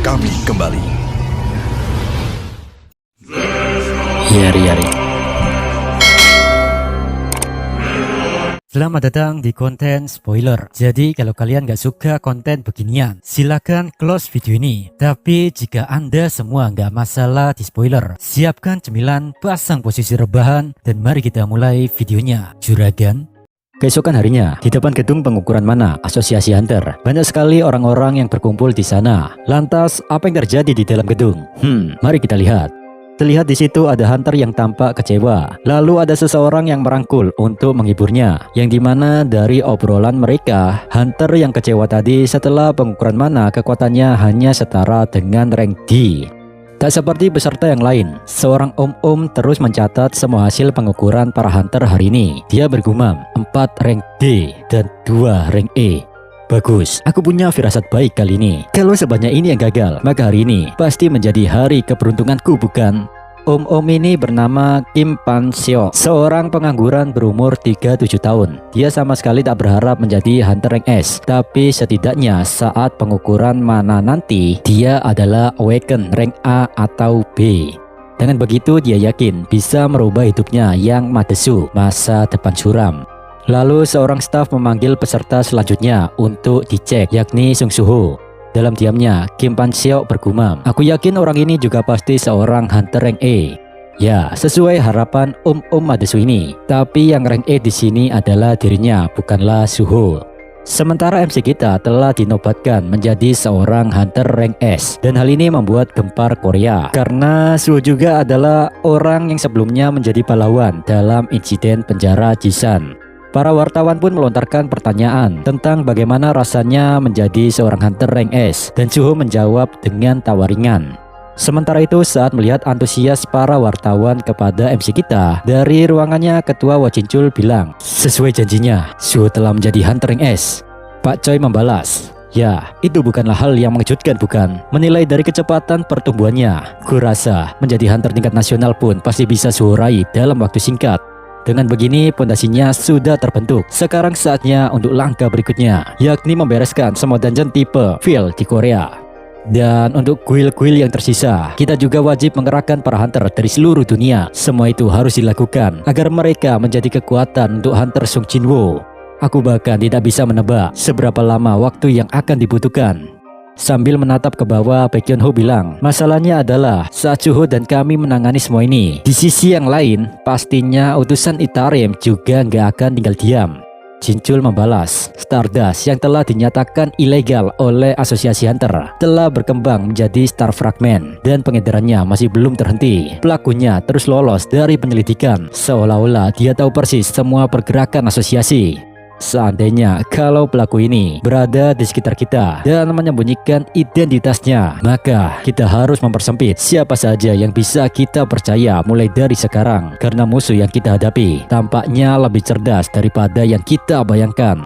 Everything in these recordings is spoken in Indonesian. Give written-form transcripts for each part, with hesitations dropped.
kami kembali. Yari. Selamat datang di konten spoiler. Jadi kalau kalian gak suka konten beginian, silakan close video ini. Tapi jika anda semua gak masalah di spoiler, siapkan cemilan, pasang posisi rebahan, dan mari kita mulai videonya. Juragan. Keesokan harinya, di depan gedung pengukuran mana Asosiasi Hunter, banyak sekali orang-orang yang berkumpul di sana. Lantas, apa yang terjadi di dalam gedung? Mari kita lihat. Terlihat di situ ada hunter yang tampak kecewa. Lalu ada seseorang yang merangkul untuk menghiburnya. Yang dimana dari obrolan mereka, hunter yang kecewa tadi setelah pengukuran mana kekuatannya hanya setara dengan rank D. Tak seperti peserta yang lain, seorang om-om terus mencatat semua hasil pengukuran para hunter hari ini. Dia bergumam, 4 rank D dan 2 rank E. Bagus, aku punya firasat baik kali ini. Kalau sebanyak ini yang gagal, maka hari ini pasti menjadi hari keberuntunganku, bukan? Om-om ini bernama Kim Pan Seo, seorang pengangguran berumur 37 tahun. Dia sama sekali tak berharap menjadi hunter rank S, tapi setidaknya saat pengukuran mana nanti, dia adalah awaken rank A atau B. Dengan begitu dia yakin bisa merubah hidupnya yang madesu, masa depan suram. Lalu seorang staf memanggil peserta selanjutnya untuk dicek, yakni Sung Suho. Dalam diamnya, Kim Pan Seo bergumam, aku yakin orang ini juga pasti seorang hunter rank E. Ya, sesuai harapan Om Madesu ini. Tapi yang rank E di sini adalah dirinya, bukanlah Suho. Sementara MC kita telah dinobatkan menjadi seorang hunter rank S. Dan hal ini membuat gempar Korea, karena Suho juga adalah orang yang sebelumnya menjadi pahlawan dalam insiden penjara Jisan. Para wartawan pun melontarkan pertanyaan tentang bagaimana rasanya menjadi seorang hunter rank S, dan Suho menjawab dengan tawa ringan. Sementara itu, saat melihat antusias para wartawan kepada MC kita, dari ruangannya Ketua Wacincul bilang, sesuai janjinya, Suho telah menjadi hunter rank S. Pak Choi membalas, ya, itu bukanlah hal yang mengejutkan, bukan? Menilai dari kecepatan pertumbuhannya, kurasa menjadi hunter tingkat nasional pun pasti bisa Suho raih dalam waktu singkat. Dengan begini, pondasinya sudah terbentuk. Sekarang saatnya untuk langkah berikutnya, yakni membereskan semua dungeon tipe Field di Korea. Dan untuk guild-guild yang tersisa, kita juga wajib mengerahkan para hunter dari seluruh dunia. Semua itu harus dilakukan agar mereka menjadi kekuatan untuk hunter Sung Jinwoo. Aku bahkan tidak bisa menebak seberapa lama waktu yang akan dibutuhkan. Sambil menatap ke bawah, Baek Hyun Ho bilang, masalahnya adalah saat Suho dan kami menangani semua ini, di sisi yang lain, pastinya utusan Itarim juga nggak akan tinggal diam. Jinchul membalas, Stardust yang telah dinyatakan ilegal oleh Asosiasi Hunter telah berkembang menjadi Star Fragment, dan pengedarannya masih belum terhenti. Pelakunya terus lolos dari penyelidikan, seolah-olah dia tahu persis semua pergerakan asosiasi. Seandainya kalau pelaku ini berada di sekitar kita dan menyembunyikan identitasnya, maka kita harus mempersempit siapa saja yang bisa kita percaya mulai dari sekarang, karena musuh yang kita hadapi tampaknya lebih cerdas daripada yang kita bayangkan.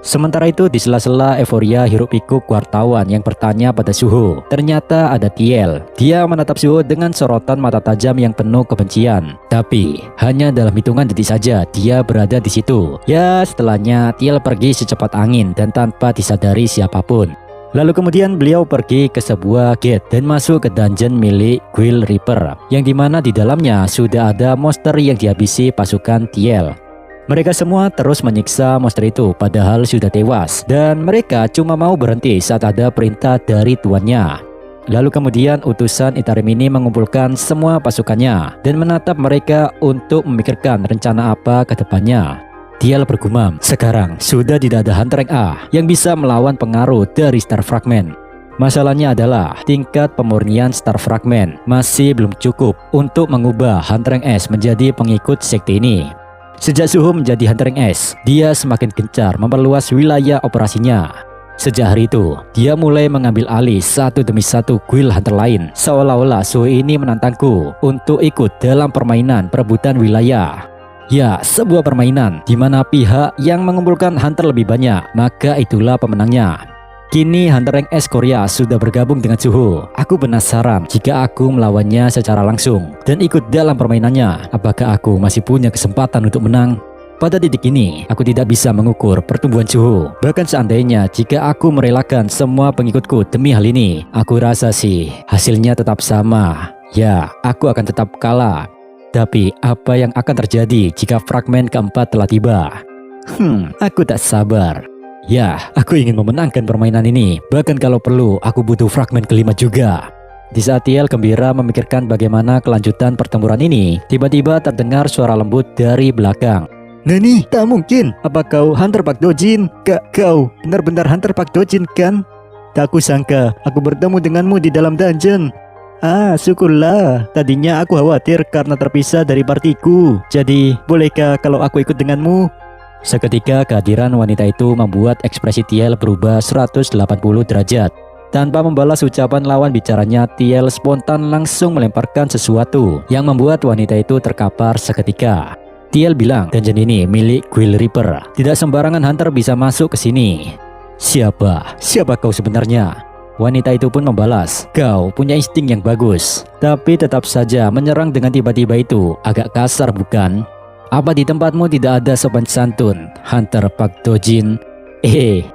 Sementara itu, di sela-sela euforia hiruk pikuk wartawan yang bertanya pada Suho, ternyata ada Tiel. Dia menatap Suho dengan sorotan mata tajam yang penuh kebencian. Tapi hanya dalam hitungan detik saja dia berada di situ. Ya, setelahnya Tiel pergi secepat angin dan tanpa disadari siapapun. Lalu kemudian beliau pergi ke sebuah gate dan masuk ke dungeon milik Guild Reaper, yang dimana di dalamnya sudah ada monster yang dihabisi pasukan Tiel. Mereka semua terus menyiksa monster itu padahal sudah tewas, dan mereka cuma mau berhenti saat ada perintah dari tuannya. Lalu kemudian utusan Itarim ini mengumpulkan semua pasukannya dan menatap mereka untuk memikirkan rencana apa ke depannya. Dia bergumam, sekarang sudah tidak ada hunter rank A yang bisa melawan pengaruh dari Star Fragment. Masalahnya adalah tingkat pemurnian Star Fragment masih belum cukup untuk mengubah hunter rank S menjadi pengikut sekte ini. Sejak Suho menjadi hunter rank S, dia semakin gencar memperluas wilayah operasinya. Sejak hari itu, dia mulai mengambil alih satu demi satu guild hunter lain. Seolah-olah Suho ini menantangku untuk ikut dalam permainan perebutan wilayah. Ya, sebuah permainan di mana pihak yang mengumpulkan hunter lebih banyak, maka itulah pemenangnya. Kini Hunter Rank S Korea sudah bergabung dengan Suho. Aku penasaran jika aku melawannya secara langsung dan ikut dalam permainannya, apakah aku masih punya kesempatan untuk menang? Pada titik ini, aku tidak bisa mengukur pertumbuhan suhu. Bahkan seandainya jika aku merelakan semua pengikutku demi hal ini, aku rasa sih hasilnya tetap sama. Ya, aku akan tetap kalah. Tapi apa yang akan terjadi jika fragmen keempat telah tiba? Aku tak sabar. Ya, aku ingin memenangkan permainan ini. Bahkan kalau perlu, aku butuh fragmen kelima juga. Di saat Tiel gembira memikirkan bagaimana kelanjutan pertempuran ini, tiba-tiba terdengar suara lembut dari belakang. Nani, tak mungkin. Apa kau Hunter Pak Dojin? Kau benar-benar Hunter Pak Dojin kan? Tak kusangka aku bertemu denganmu di dalam dungeon. Syukurlah. Tadinya aku khawatir karena terpisah dari partiku. Jadi, bolehkah kalau aku ikut denganmu? Seketika kehadiran wanita itu membuat ekspresi Tiel berubah 180 derajat. Tanpa membalas ucapan lawan bicaranya, Tiel spontan langsung melemparkan sesuatu yang membuat wanita itu terkapar seketika. Tiel bilang, dungeon ini milik Guild Reaper. Tidak sembarangan hunter bisa masuk ke sini. Siapa kau sebenarnya? Wanita itu pun membalas, kau punya insting yang bagus. Tapi tetap saja menyerang dengan tiba-tiba itu agak kasar bukan? Apa di tempatmu tidak ada sopan santun, Hunter Pak Dojin?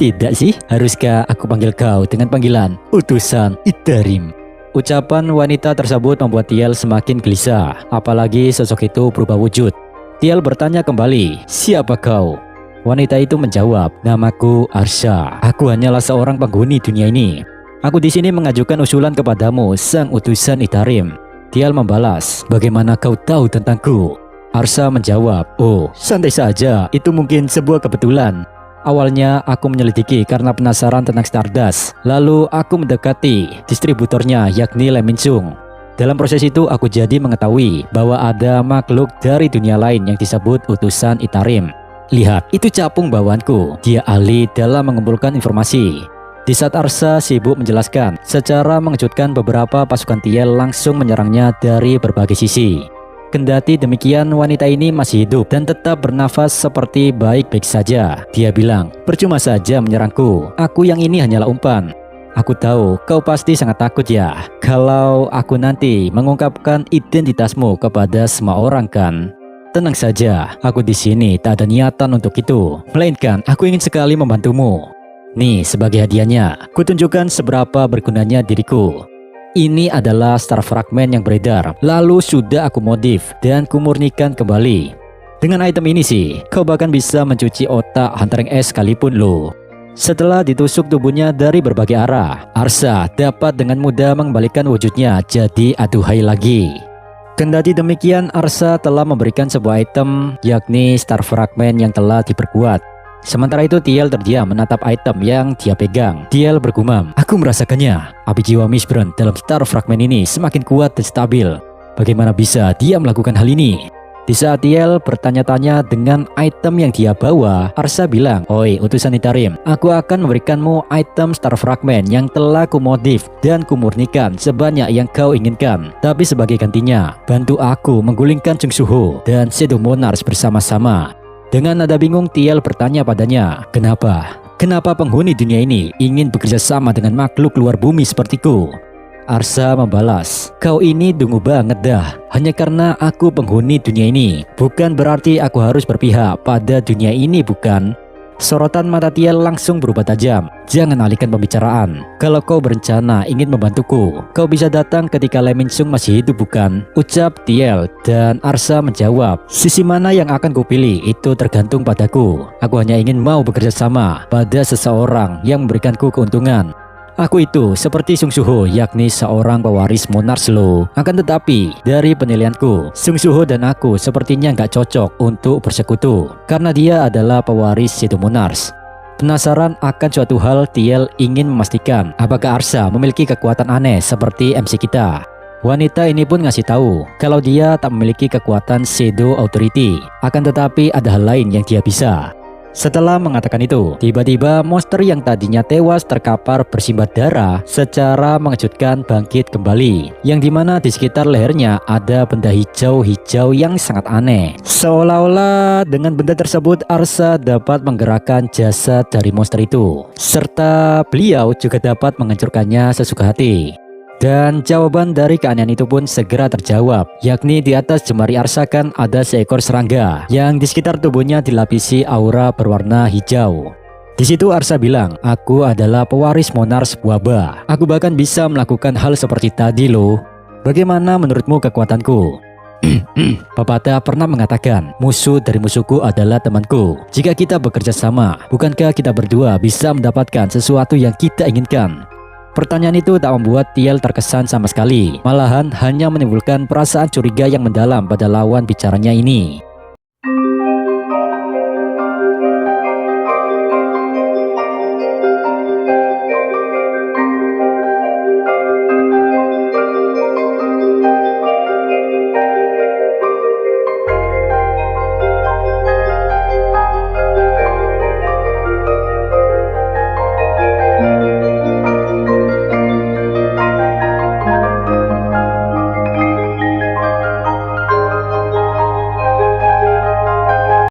Tidak sih. Haruskah aku panggil kau dengan panggilan utusan Itarim? Ucapan wanita tersebut membuat Tiel semakin gelisah. Apalagi sosok itu berubah wujud. Tiel bertanya kembali, siapa kau? Wanita itu menjawab, namaku Arsha. Aku hanyalah seorang penghuni dunia ini. Aku di sini mengajukan usulan kepadamu, sang utusan Itarim. Tiel membalas, bagaimana kau tahu tentangku? Arsha menjawab, oh, santai saja, itu mungkin sebuah kebetulan. Awalnya aku menyelidiki karena penasaran tentang Stardust. Lalu aku mendekati distributornya yakni Leminsung. Dalam proses itu aku jadi mengetahui bahwa ada makhluk dari dunia lain yang disebut utusan Itarim. Lihat, itu capung bawaanku. Dia ahli dalam mengumpulkan informasi. Di saat Arsha sibuk menjelaskan, secara mengejutkan beberapa pasukan Tiel langsung menyerangnya dari berbagai sisi. Kendati demikian, wanita ini masih hidup dan tetap bernafas seperti baik-baik saja. Dia bilang, percuma saja menyerangku. Aku yang ini hanyalah umpan. Aku tahu kau pasti sangat takut ya kalau aku nanti mengungkapkan identitasmu kepada semua orang kan? Tenang saja, aku di sini tak ada niatan untuk itu. Melainkan aku ingin sekali membantumu. Nih, sebagai hadiahnya, kutunjukkan seberapa bergunanya diriku. Ini adalah star fragment yang beredar, lalu sudah aku modif dan kumurnikan kembali. Dengan item ini sih, kau bahkan bisa mencuci otak Hunter S sekalipun loh. Setelah ditusuk tubuhnya dari berbagai arah, Arsha dapat dengan mudah mengembalikan wujudnya jadi aduhai lagi. Kendati demikian, Arsha telah memberikan sebuah item yakni star fragment yang telah diperkuat. Sementara itu Tiel terdiam menatap item yang dia pegang. Tiel bergumam, aku merasakannya. Api jiwa Mistborn dalam star fragment ini semakin kuat dan stabil. Bagaimana bisa dia melakukan hal ini? Di saat Tiel bertanya-tanya dengan item yang dia bawa, Arsha bilang, oi utusan Itarim, aku akan memberikanmu item star fragment yang telah kumodif dan kumurnikan sebanyak yang kau inginkan. Tapi sebagai gantinya, bantu aku menggulingkan Chung Suho dan Shadow Monarchs bersama-sama. Dengan nada bingung, Tiel bertanya padanya, Kenapa penghuni dunia ini ingin bekerja sama dengan makhluk luar bumi sepertiku? Arsha membalas, kau ini dungu banget dah. Hanya karena aku penghuni dunia ini, bukan berarti aku harus berpihak pada dunia ini bukan? Sorotan mata Tiel langsung berubah tajam. Jangan alihkan pembicaraan. Kalau kau berencana ingin membantuku, kau bisa datang ketika Leminsung masih hidup bukan? Ucap Tiel, dan Arsha menjawab, sisi mana yang akan kupilih itu tergantung padaku. Aku hanya ingin mau bekerja sama pada seseorang yang memberikanku keuntungan. Aku itu seperti Chung Suho, yakni seorang pewaris Monarchs loh. Akan tetapi, dari penilaianku, Chung Suho dan aku sepertinya nggak cocok untuk bersekutu, karena dia adalah pewaris Shadow Monarchs. Penasaran akan suatu hal, Tiel ingin memastikan apakah Arsha memiliki kekuatan aneh seperti MC kita. Wanita ini pun ngasih tahu kalau dia tak memiliki kekuatan Shadow Authority, akan tetapi ada hal lain yang dia bisa. Setelah mengatakan itu, tiba-tiba monster yang tadinya tewas terkapar bersimbah darah secara mengejutkan bangkit kembali, yang dimana di sekitar lehernya ada benda hijau-hijau yang sangat aneh. Seolah-olah dengan benda tersebut Arsha dapat menggerakkan jasad dari monster itu, serta beliau juga dapat menghancurkannya sesuka hati. Dan jawaban dari keanehan itu pun segera terjawab, yakni di atas jemari Arsakan ada seekor serangga yang di sekitar tubuhnya dilapisi aura berwarna hijau. Di situ Arsa bilang, aku adalah pewaris Monars Wabah. Aku bahkan bisa melakukan hal seperti tadi loh. Bagaimana menurutmu kekuatanku? Pepatah pernah mengatakan, musuh dari musuhku adalah temanku. Jika kita bekerja sama, bukankah kita berdua bisa mendapatkan sesuatu yang kita inginkan? Pertanyaan itu tak membuat Tiel terkesan sama sekali. Malahan hanya menimbulkan perasaan curiga yang mendalam pada lawan bicaranya ini.